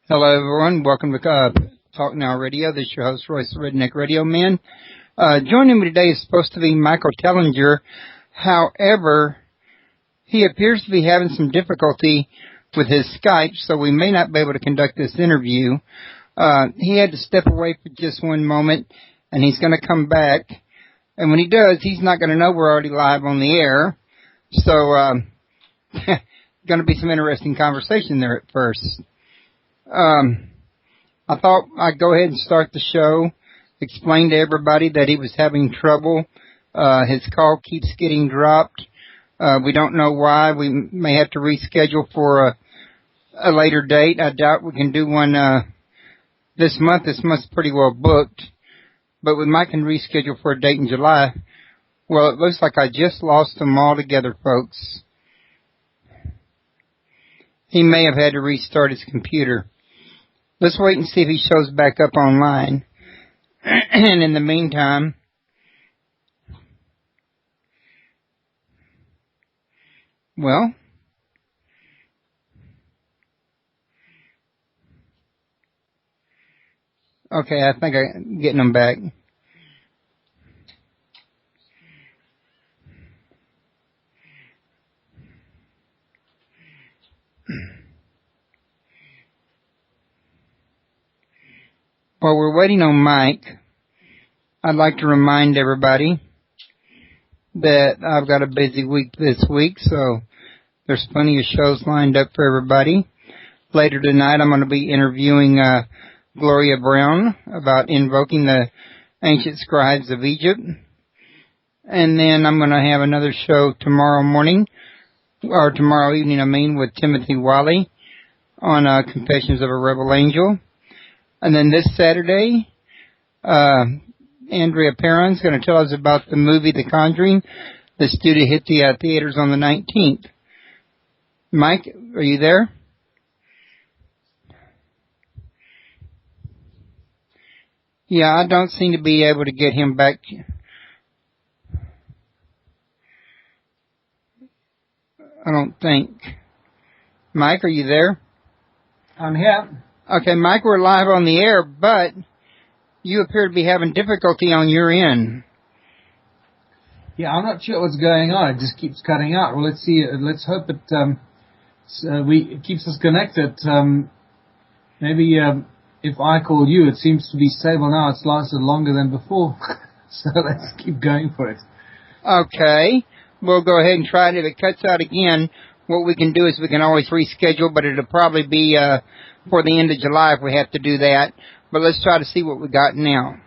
Hello, everyone. Welcome to Talk Now Radio. This is your host, Royce, the Redneck Radio Man. Joining me today is supposed to be Michael Tellinger. However, he appears to be having some difficulty with his Skype, so we may not be able to conduct this interview. He had to step away for just one moment, and he's going to come back. And when he does, he's not going to know we're already live on the air. So, going to be some interesting conversation there at first. I thought I'd go ahead and start the show, explain to everybody that he was having trouble. His call keeps getting dropped. We don't know why. We may have to reschedule for a later date. I doubt we can do one this month. This month's pretty well booked. But we might can reschedule for a date in July. Well, it looks like I just lost them altogether, folks. He may have had to restart his computer. Let's wait and see if he shows back up online. And in the meantime, well, okay, I think I'm getting him back. While we're waiting on Mike, I'd like to remind everybody that I've got a busy week this week, so there's plenty of shows lined up for everybody. Later tonight, I'm going to be interviewing Gloria Brown about invoking the ancient scribes of Egypt. And then I'm going to have another show tomorrow morning, or tomorrow evening, with Timothy Wiley on Confessions of a Rebel Angel. And then this Saturday, Andrea Perron's going to tell us about the movie The Conjuring that's due to hit the theaters on the 19th. Mike, are you there? Yeah, I don't seem to be able to get him back. I don't think. Mike, are you there? I'm here. Okay, Mike, we're live on the air, but you appear to be having difficulty on your end. Yeah, I'm not sure what's going on. It just keeps cutting out. Well, let's see. Let's hope it keeps us connected. Maybe if I call you, it seems to be stable now. It's lasted longer than before. So let's keep going for it. Okay. We'll go ahead and try it. If it cuts out again, what we can do is we can always reschedule, but it'll probably be for the end of July if we have to do that. But let's try to see what we got now.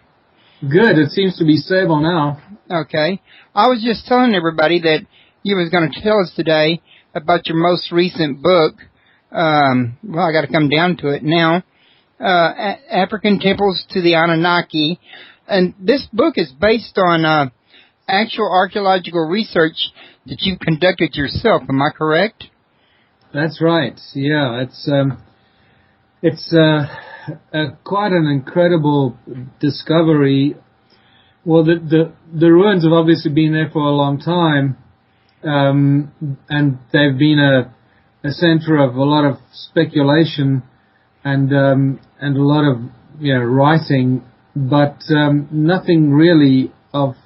Good. It seems to be stable now. Okay. I was just telling everybody that you was going to tell us today about your most recent book. Well, I got to come down to it now. African Temples to the Anunnaki. And this book is based on actual archaeological research that you've conducted yourself. Am I correct? That's right. Yeah, it's quite an incredible discovery. Well, the ruins have obviously been there for a long time, and they've been a center of a lot of speculation and a lot of writing, but nothing really of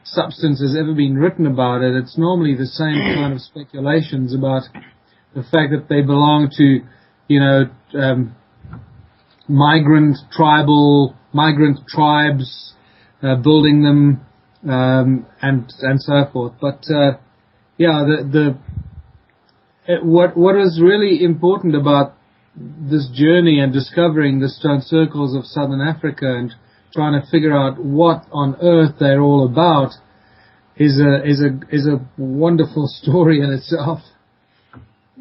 substance has ever been written about it. It's normally the same kind of speculations about the fact that they belong to, migrant tribes, building them, and so forth. But what is really important about this journey and discovering the stone circles of southern Africa and trying to figure out what on earth they're all about is a wonderful story in itself.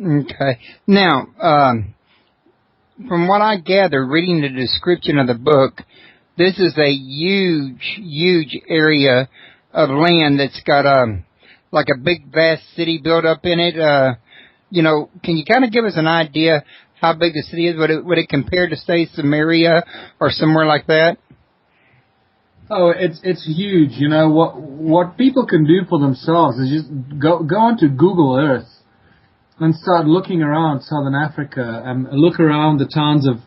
Okay. Now, from what I gather, reading the description of the book, this is a huge area of land that's got like a big vast city built up in it. Can you kind of give us an idea how big the city is? Would it compare to, say, Samaria or somewhere like that? Oh, it's huge. What people can do for themselves is just go onto Google Earth and start looking around Southern Africa, look around the towns of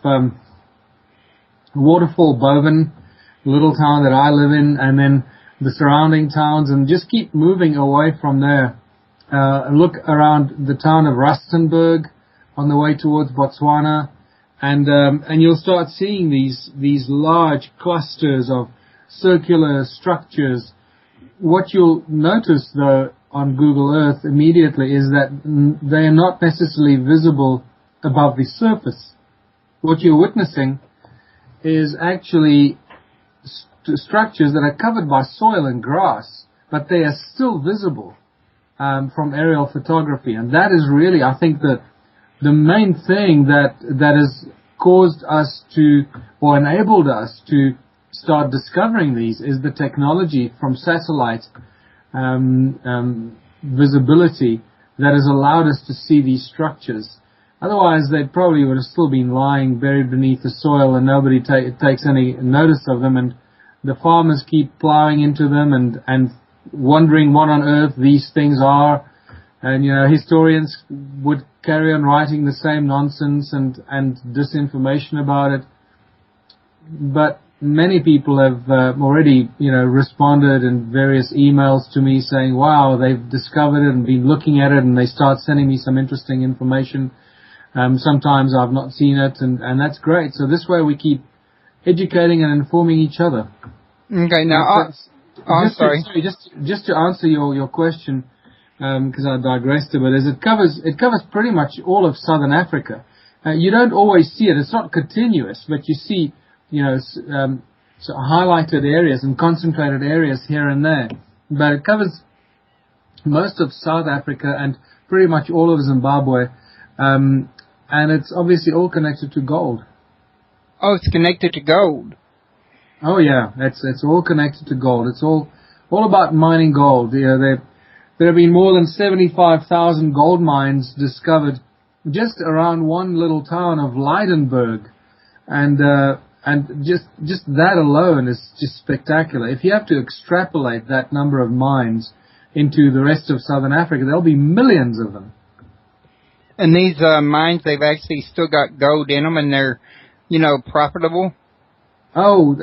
Waterfall, Boven, the little town that I live in, and then the surrounding towns, and just keep moving away from there. Look around the town of Rustenburg on the way towards Botswana, and you'll start seeing these large clusters of circular structures. What you'll notice, though, on Google Earth immediately is that they are not necessarily visible above the surface. What you're witnessing is actually structures that are covered by soil and grass, but they are still visible from aerial photography. And that is really, I think, the main thing that has caused us to, or enabled us to start discovering these, is the technology from satellite visibility that has allowed us to see these structures. Otherwise, they probably would have still been lying buried beneath the soil, and nobody takes any notice of them, and the farmers keep plowing into them and wondering what on earth these things are. And, historians would carry on writing the same nonsense and disinformation about it. But many people have already, responded in various emails to me saying, wow, they've discovered it and been looking at it, and they start sending me some interesting information. Sometimes I've not seen it, and that's great. So this way we keep educating and informing each other. Okay, now, sorry. Just to answer your question, because I digressed a bit, is it covers pretty much all of Southern Africa. You don't always see it. It's not continuous, but you see, so highlighted areas and concentrated areas here and there. But it covers most of South Africa and pretty much all of Zimbabwe, and it's obviously all connected to gold. Oh, it's connected to gold. Oh yeah, it's all connected to gold. It's all about mining gold. There have been more than 75,000 gold mines discovered just around one little town of Lydenburg, and just that alone is just spectacular. If you have to extrapolate that number of mines into the rest of Southern Africa, there'll be millions of them. And these mines, they've actually still got gold in them, and they're, profitable? Oh,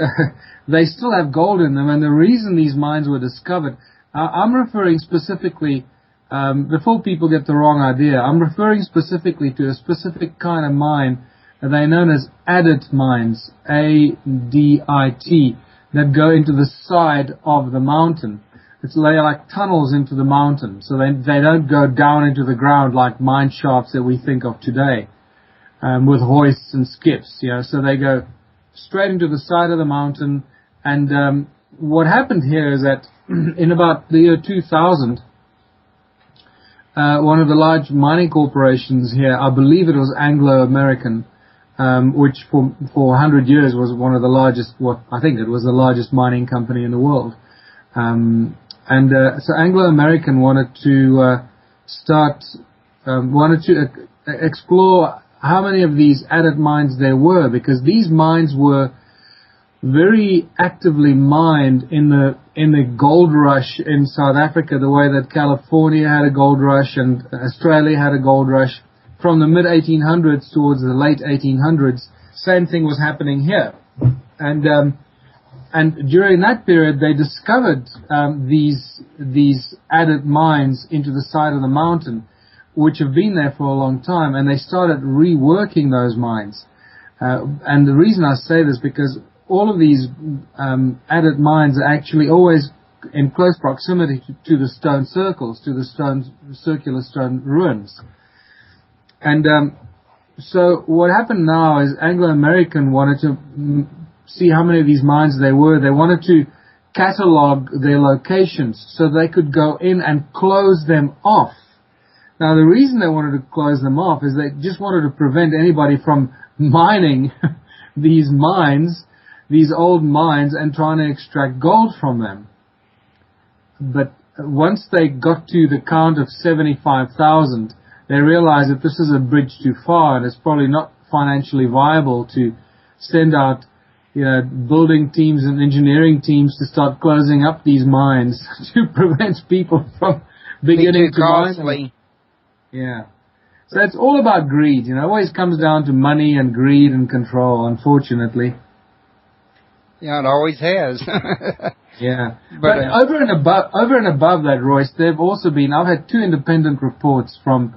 they still have gold in them, and the reason these mines were discovered, I'm referring specifically, before people get the wrong idea, I'm referring specifically to a specific kind of mine. They're known as adit mines, A-D-I-T, that go into the side of the mountain. They're like tunnels into the mountain, so they don't go down into the ground like mine shafts that we think of today, with hoists and skips, so they go straight into the side of the mountain. And what happened here is that in about the year 2000, one of the large mining corporations here, I believe it was Anglo-American, which for 100 years was one of the largest, I think it was the largest mining company in the world. So Anglo-American wanted to explore how many of these adit mines there were, because these mines were very actively mined in the gold rush in South Africa, the way that California had a gold rush and Australia had a gold rush from the mid-1800s towards the late 1800s. Same thing was happening here, and during that period they discovered these adit mines into the side of the mountain, which have been there for a long time, and they started reworking those mines. And the reason I say this, because all of these adit mines are actually always in close proximity to the stone circles, to the circular stone ruins. And so what happened now is Anglo-American wanted to see how many of these mines there were. They wanted to catalog their locations so they could go in and close them off. Now, the reason they wanted to close them off is they just wanted to prevent anybody from mining these mines, these old mines, and trying to extract gold from them. But once they got to the count of 75,000, they realized that this is a bridge too far, and it's probably not financially viable to send out, building teams and engineering teams to start closing up these mines to prevent people from beginning to mine them. Yeah. So it's all about greed, you know. It always comes down to money and greed and control, unfortunately. Yeah, it always has. Yeah. But over and above that, Royce, there've also been, I've had 2 independent reports from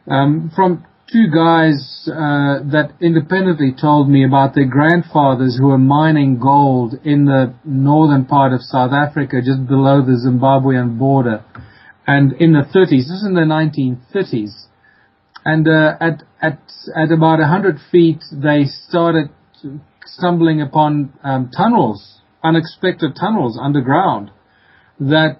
two guys that independently told me about their grandfathers who were mining gold in the northern part of South Africa, just below the Zimbabwean border, and in the 30s. This is in the 1930s. And at about 100 feet, they started stumbling upon tunnels, unexpected tunnels underground that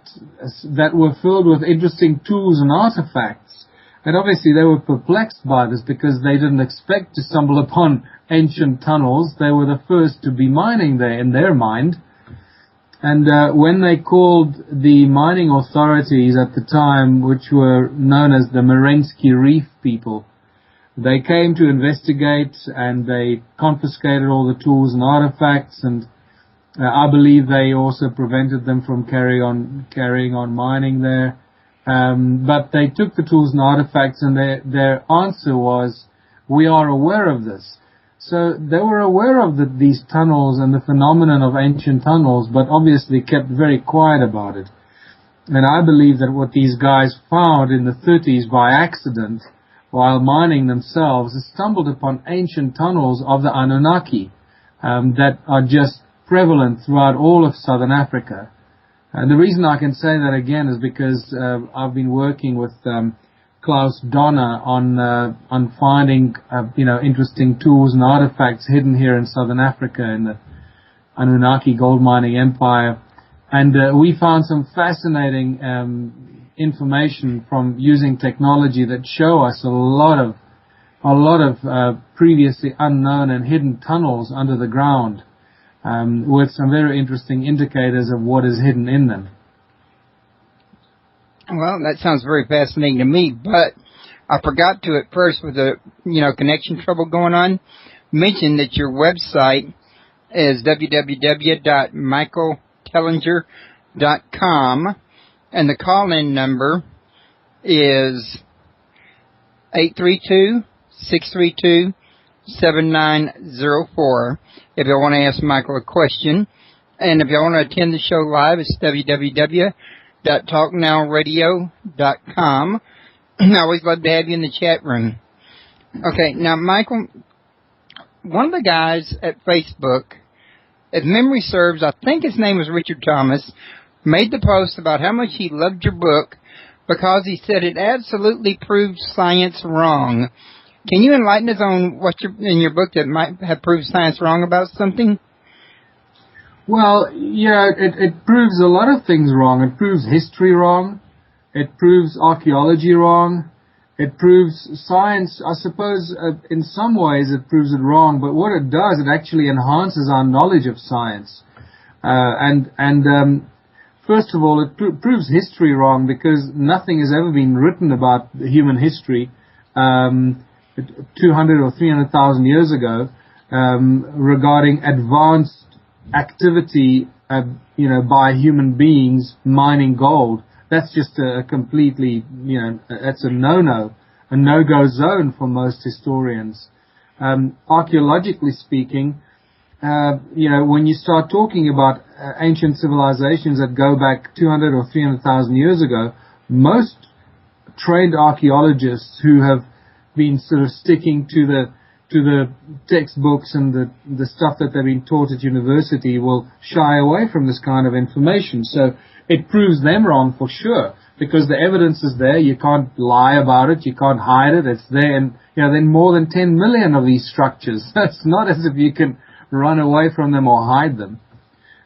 were filled with interesting tools and artifacts. And obviously they were perplexed by this because they didn't expect to stumble upon ancient tunnels. They were the first to be mining there in their mind. And when they called the mining authorities at the time, which were known as the Merensky Reef people, they came to investigate, and they confiscated all the tools and artifacts, and I believe they also prevented them from carrying on mining there. But they took the tools and artifacts, and their answer was, "We are aware of this." So they were aware of these tunnels and the phenomenon of ancient tunnels, but obviously kept very quiet about it. And I believe that what these guys found in the 30s by accident, while mining themselves, is stumbled upon ancient tunnels of the Anunnaki that are just prevalent throughout all of southern Africa. And the reason I can say that again is because I've been working with Klaus Donner on finding interesting tools and artifacts hidden here in southern Africa in the Anunnaki gold mining empire, and we found some fascinating information from using technology that show us a lot of previously unknown and hidden tunnels under the ground, with some very interesting indicators of what is hidden in them. Well, that sounds very fascinating to me, but I forgot to at first, with the connection trouble going on, mention that your website is www.michaeltellinger.com, and the call-in number is 832-632-7904 if you want to ask Michael a question. And if you want to attend the show live, it's www.talknowradio.com. I always love to have you in the chat room. Okay, now, Michael, one of the guys at Facebook, if memory serves, I think his name was Richard Thomas, made the post about how much he loved your book because he said it absolutely proved science wrong. Can you enlighten us on what in your book that might have proved science wrong about something? Well, yeah, it proves a lot of things wrong. It proves history wrong. It proves archaeology wrong. It proves science, I suppose, in some ways it proves it wrong, but what it does, it actually enhances our knowledge of science. First of all, it proves history wrong because nothing has ever been written about human history 200 or 300,000 years ago regarding advanced activity, by human beings mining gold. That's just a completely, that's a no-go zone for most historians. Archaeologically speaking, when you start talking about ancient civilizations that go back 200 or 300,000 years ago, most trained archaeologists who have been sort of sticking to the textbooks and the stuff that they've been taught at university will shy away from this kind of information. So it proves them wrong for sure, because the evidence is there. You can't lie about it. You can't hide it. It's there. And, then more than 10 million of these structures. It's not as if you can run away from them or hide them.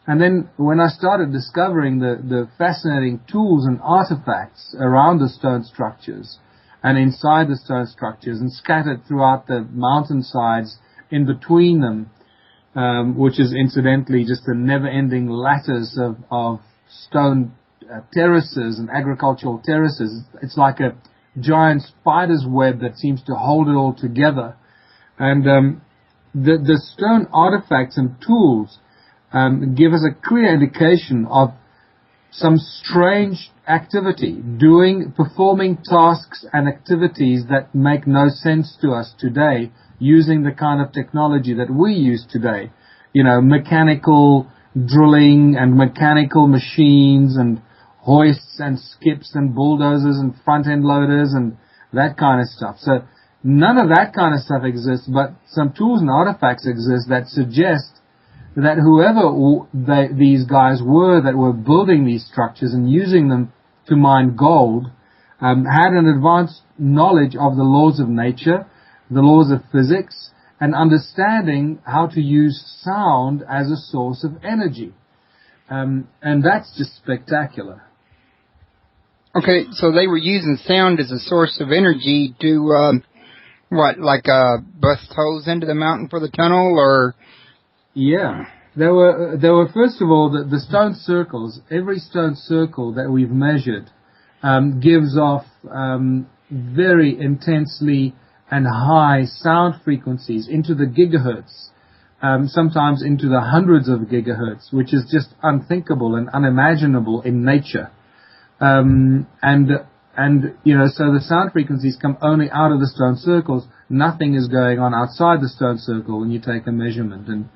And then when I started discovering the fascinating tools and artifacts around the stone structures and inside the stone structures and scattered throughout the mountainsides in between them, which is incidentally just the never-ending lattice of stone terraces and agricultural terraces. It's like a giant spider's web that seems to hold it all together. And the stone artifacts and tools give us a clear indication of some strange activity, performing tasks and activities that make no sense to us today, using the kind of technology that we use today. Mechanical drilling and mechanical machines and hoists and skips and bulldozers and front-end loaders and that kind of stuff. So none of that kind of stuff exists, but some tools and artifacts exist that suggest that whoever these guys were that were building these structures and using them to mine gold had an advanced knowledge of the laws of nature, the laws of physics, and understanding how to use sound as a source of energy. And that's just spectacular. Okay, so they were using sound as a source of energy to, bust holes into the mountain for the tunnel, or? Yeah. There were first of all, the stone circles. Every stone circle that we've measured gives off very intensely and high sound frequencies into the gigahertz, sometimes into the hundreds of gigahertz, which is just unthinkable and unimaginable in nature. So the sound frequencies come only out of the stone circles. Nothing is going on outside the stone circle when you take a measurement, and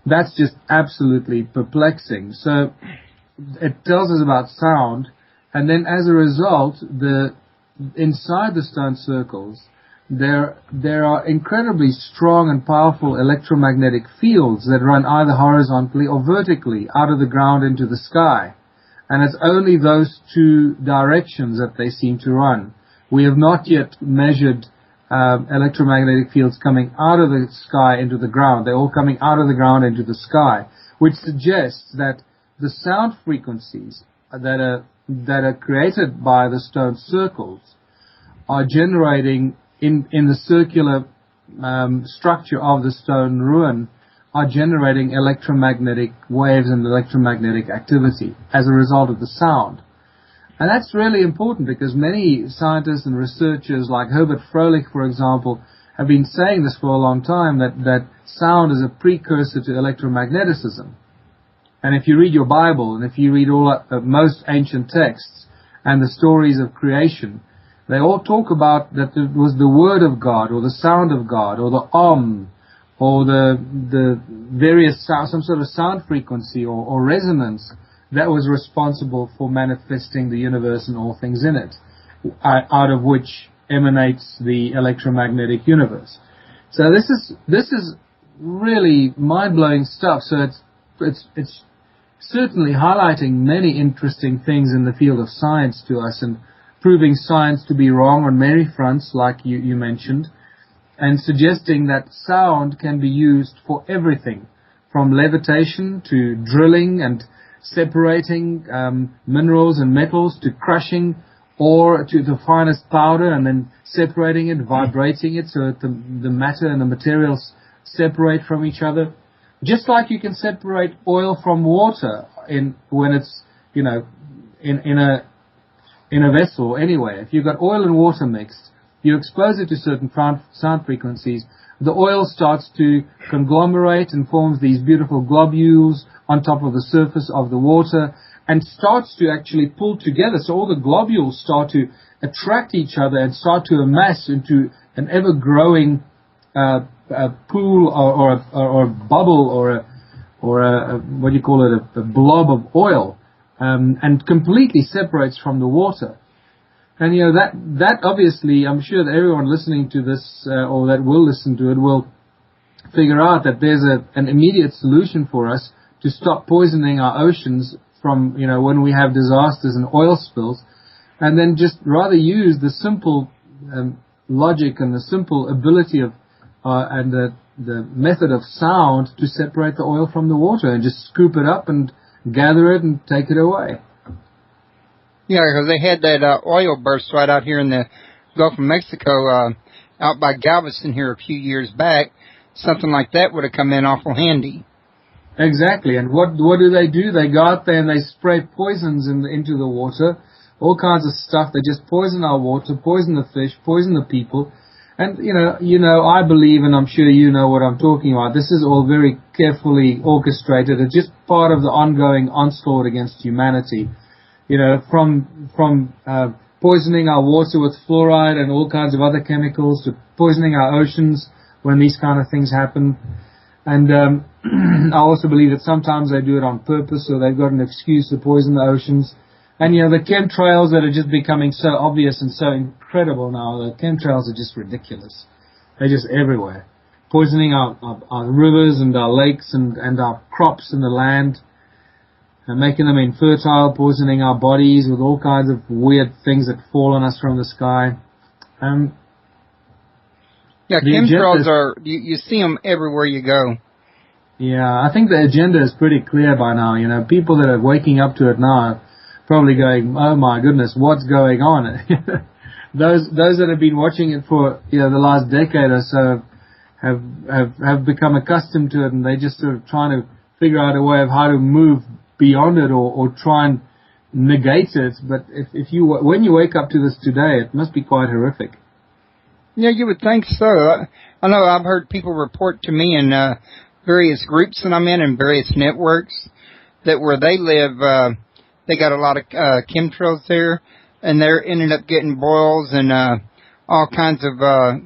that's just absolutely perplexing. So it tells us about sound, and then as a result, inside the stone circles, there are incredibly strong and powerful electromagnetic fields that run either horizontally or vertically out of the ground into the sky. And it's only those two directions that they seem to run. We have not yet measured electromagnetic fields coming out of the sky into the ground. They're all coming out of the ground into the sky, which suggests that the sound frequencies that are created by the stone circles are generating in the circular structure of the stone ruin, are generating electromagnetic waves and electromagnetic activity as a result of the sound. And that's really important because many scientists and researchers like Herbert Froelich, for example, have been saying this for a long time, that sound is a precursor to electromagnetism. And if you read your Bible, and if you read most ancient texts and the stories of creation, they all talk about that it was the word of God, or the sound of God, or the or the various sound, some sort of sound frequency or resonance that was responsible for manifesting the universe and all things in it, out of which emanates the electromagnetic universe. So this is really mind-blowing stuff. So it's certainly highlighting many interesting things in the field of science to us and proving science to be wrong on many fronts, like you mentioned, and suggesting that sound can be used for everything, from levitation to drilling and separating minerals and metals, to crushing ore to the finest powder and then separating it, vibrating it so that the matter and the materials separate from each other. Just like you can separate oil from water when it's in a vessel anyway. If you've got oil and water mixed, you expose it to certain sound frequencies, the oil starts to conglomerate and forms these beautiful globules on top of the surface of the water and starts to actually pull together. So all the globules start to attract each other and start to amass into an ever-growing pool or a bubble or a what do you call it, a blob of oil, and completely separates from the water. And that obviously, I'm sure that everyone listening to this or that will listen to it will figure out that there's an immediate solution for us to stop poisoning our oceans from when we have disasters and oil spills, and then just rather use the simple logic and the simple ability of and the method of sound to separate the oil from the water and just scoop it up and gather it and take it away. Yeah, because they had that oil burst right out here in the Gulf of Mexico, out by Galveston here a few years back. Something like that would have come in awful handy. Exactly. And what do? They go out there and they spray poisons into the water, all kinds of stuff. They just poison our water, poison the fish, poison the people. And I believe, and I'm sure you know what I'm talking about. This is all very carefully orchestrated. It's just part of the ongoing onslaught against humanity. From poisoning our water with fluoride and all kinds of other chemicals to poisoning our oceans when these kind of things happen. And I also believe that sometimes they do it on purpose, so they've got an excuse to poison the oceans. And, the chemtrails that are just becoming so obvious and so incredible now, the chemtrails are just ridiculous. They're just everywhere. Poisoning our rivers and our lakes and our crops and the land, and making them infertile, poisoning our bodies with all kinds of weird things that fall on us from the sky. Chemtrails you see them everywhere you go. Yeah, I think the agenda is pretty clear by now. People that are waking up to it now are probably going, oh my goodness, what's going on? Those that have been watching it for the last decade or so have become accustomed to it, and they just sort of trying to figure out a way of how to move beyond it or try and negate it. But when you wake up to this today, it must be quite horrific. Yeah, you would think so. I know I've heard people report to me in various groups that I'm in various networks that where they live, they got a lot of chemtrails there, and they're ended up getting boils and all kinds of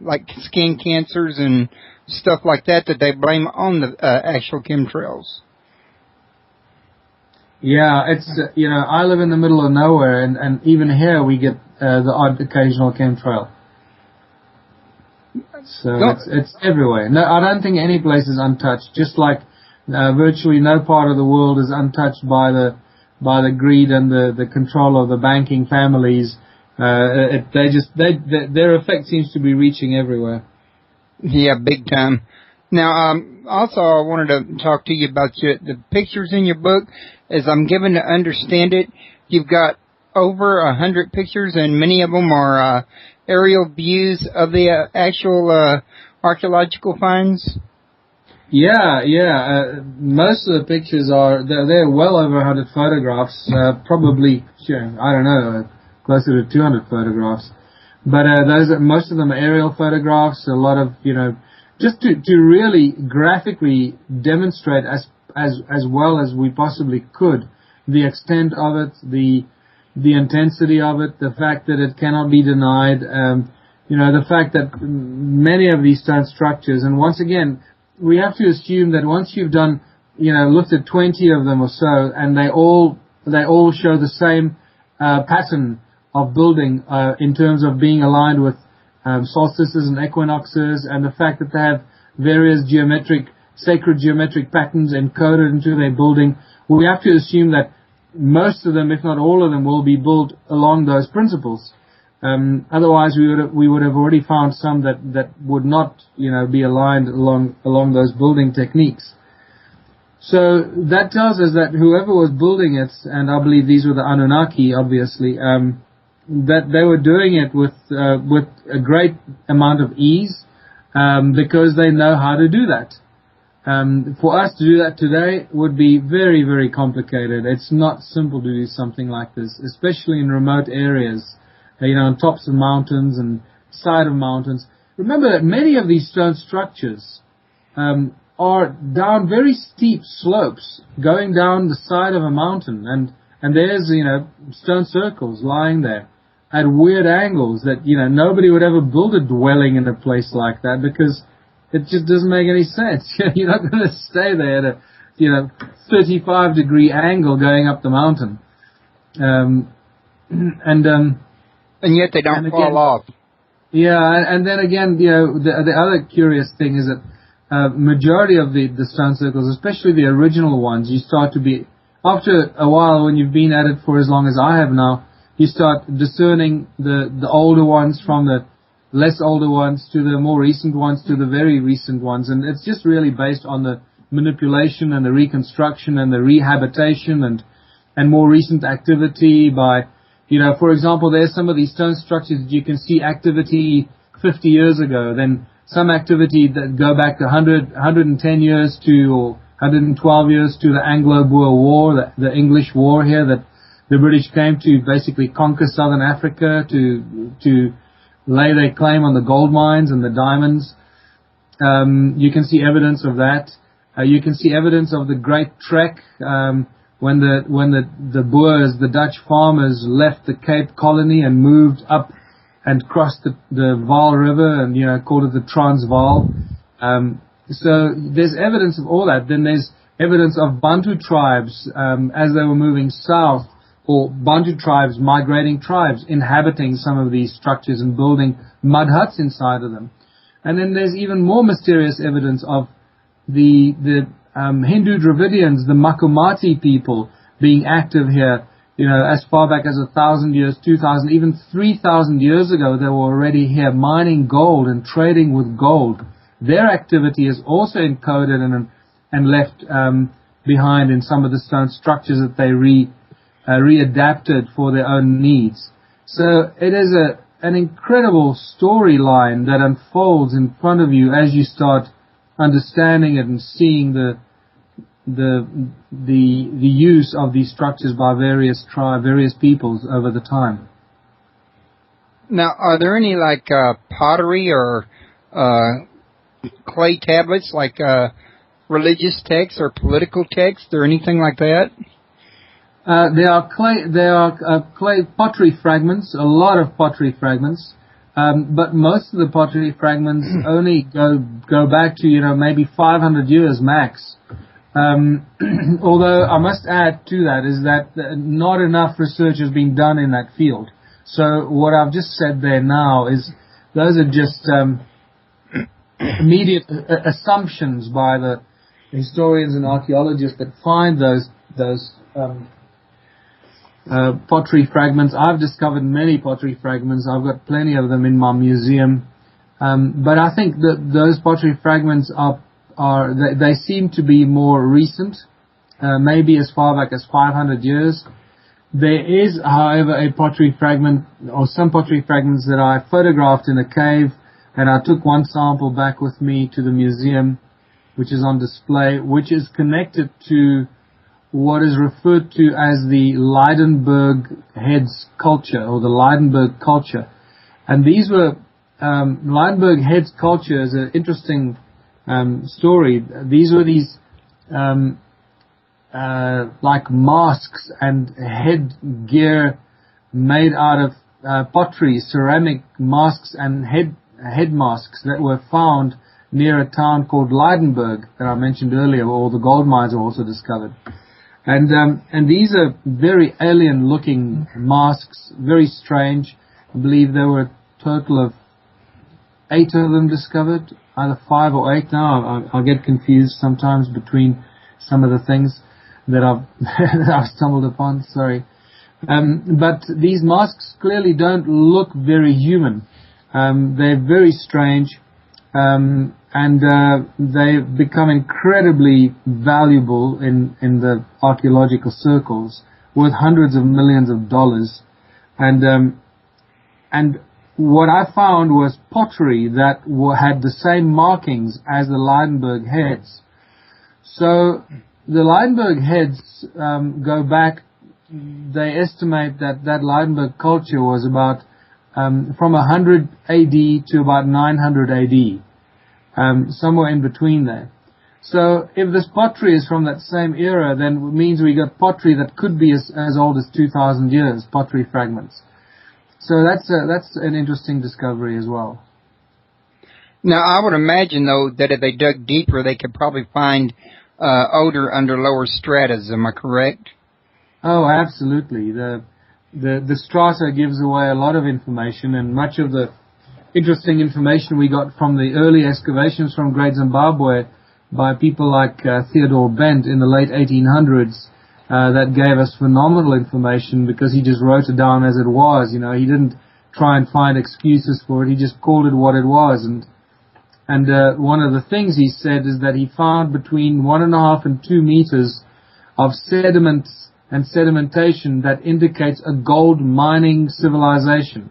like skin cancers and stuff like that they blame on the actual chemtrails. Yeah, it's I live in the middle of nowhere, and even here we get the odd occasional chemtrail. So it's everywhere. No, I don't think any place is untouched. Just like virtually no part of the world is untouched by the greed and the control of the banking families. Their effect seems to be reaching everywhere. Yeah, big time. Now, also I wanted to talk to you about the pictures in your book. As I'm given to understand it, you've got over 100 pictures, and many of them are aerial views of the actual archaeological finds. Yeah. Most of the pictures they're well over 100 photographs. Probably, I don't know, closer to 200 photographs. But most of them are aerial photographs. A lot of just to really graphically demonstrate as well as we possibly could the extent of it, the intensity of it, the fact that it cannot be denied, the fact that many of these stone structures, and once again, we have to assume that once you've done, looked at 20 of them or so, and they all show the same pattern of building in terms of being aligned with solstices and equinoxes, and the fact that they have various sacred geometric patterns encoded into their building, we have to assume that most of them, if not all of them, will be built along those principles. Otherwise, we would have already found some that would not, be aligned along those building techniques. So that tells us that whoever was building it, and I believe these were the Anunnaki, obviously, that they were doing it with a great amount of ease, because they know how to do that. For us to do that today would be very, very complicated. It's not simple to do something like this, especially in remote areas, on tops of mountains and side of mountains. Remember that many of these stone structures are down very steep slopes, going down the side of a mountain, and there's, stone circles lying there at weird angles that, nobody would ever build a dwelling in a place like that because it just doesn't make any sense. You're not going to stay there at a, 35-degree angle going up the mountain. And yet they don't fall off. Yeah, and then again, the other curious thing is that majority of the stone circles, especially the original ones, you start to be, after a while when you've been at it for as long as I have now, you start discerning the older ones from the less older ones to the more recent ones to the very recent ones. And it's just really based on the manipulation and the reconstruction and the rehabilitation and more recent activity by, for example, there's some of these stone structures that you can see activity 50 years ago, then some activity that go back to 110 years to, or 112 years to the Anglo-Boer War, the English war here that the British came to basically conquer southern Africa, to lay their claim on the gold mines and the diamonds. You can see evidence of that. You can see evidence of the Great Trek, when the Boers, the Dutch farmers, left the Cape Colony and moved up and crossed the Vaal River, and called it the Transvaal. So there's evidence of all that. Then there's evidence of Bantu tribes as they were moving south, or Bantu tribes, migrating tribes, inhabiting some of these structures and building mud huts inside of them. And then there's even more mysterious evidence of the Hindu Dravidians, the Makumati people, being active here, as far back as 1,000 years, 2,000, even 3,000 years ago. They were already here mining gold and trading with gold. Their activity is also encoded and left behind in some of the stone structures that they readapted for their own needs. So it is an incredible storyline that unfolds in front of you as you start understanding it and seeing the use of these structures by various peoples over the time. Now, are there any pottery or clay tablets, like religious texts or political texts or anything like that? There are clay pottery fragments, a lot of pottery fragments, but most of the pottery fragments only go back to maybe 500 years max. Although I must add to that is that not enough research has been done in that field. So what I've just said there now is those are just immediate assumptions by the historians and archaeologists that find those pottery fragments. I've discovered many pottery fragments. I've got plenty of them in my museum. But I think that those pottery fragments they seem to be more recent, maybe as far back as 500 years. There is, however, a pottery fragment, or some pottery fragments that I photographed in a cave, and I took one sample back with me to the museum, which is on display, which is connected to what is referred to as the Leidenberg Heads culture, or the Leidenberg culture. And these were, Leidenberg Heads culture is an interesting story. These were these like masks and headgear made out of pottery, ceramic masks and head masks that were found near a town called Leidenberg that I mentioned earlier, where all the gold mines were also discovered. And these are very alien-looking masks, very strange. I believe there were a total of 8 of them discovered, either 5 or 8 now. I'll get confused sometimes between some of the things that I've stumbled upon, sorry. But these masks clearly don't look very human. They're very strange, and they've become incredibly valuable in the archaeological circles, worth hundreds of millions of dollars. And what I found was pottery that had the same markings as the Leidenberg heads. So the Leidenberg heads go back. They estimate that Leidenberg culture was about from 100 AD to about 900 AD, somewhere in between there. So if this pottery is from that same era, then it means we got pottery that could be as old as 2,000 years, pottery fragments. So that's an interesting discovery as well. Now, I would imagine, though, that if they dug deeper, they could probably find odor under lower stratas. Am I correct? Oh, absolutely. The strata gives away a lot of information, and much of the interesting information we got from the early excavations from Great Zimbabwe by people like Theodore Bent in the late 1800s, that gave us phenomenal information because he just wrote it down as it was. He didn't try and find excuses for it. He just called it what it was. And one of the things he said is that he found between 1.5 and 2 meters of sediments and sedimentation that indicates a gold mining civilization.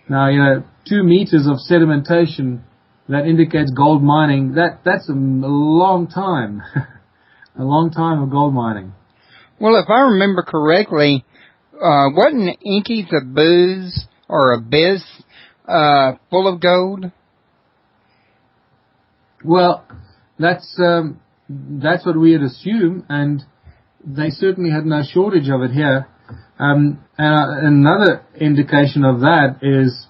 Now, 2 meters of sedimentation that indicates gold mining, that's a long time. A long time of gold mining. Well, if I remember correctly, wasn't Inky the Booz or Abyss full of gold? Well, that's what we had assumed, and they certainly had no shortage of it here. Another indication of that is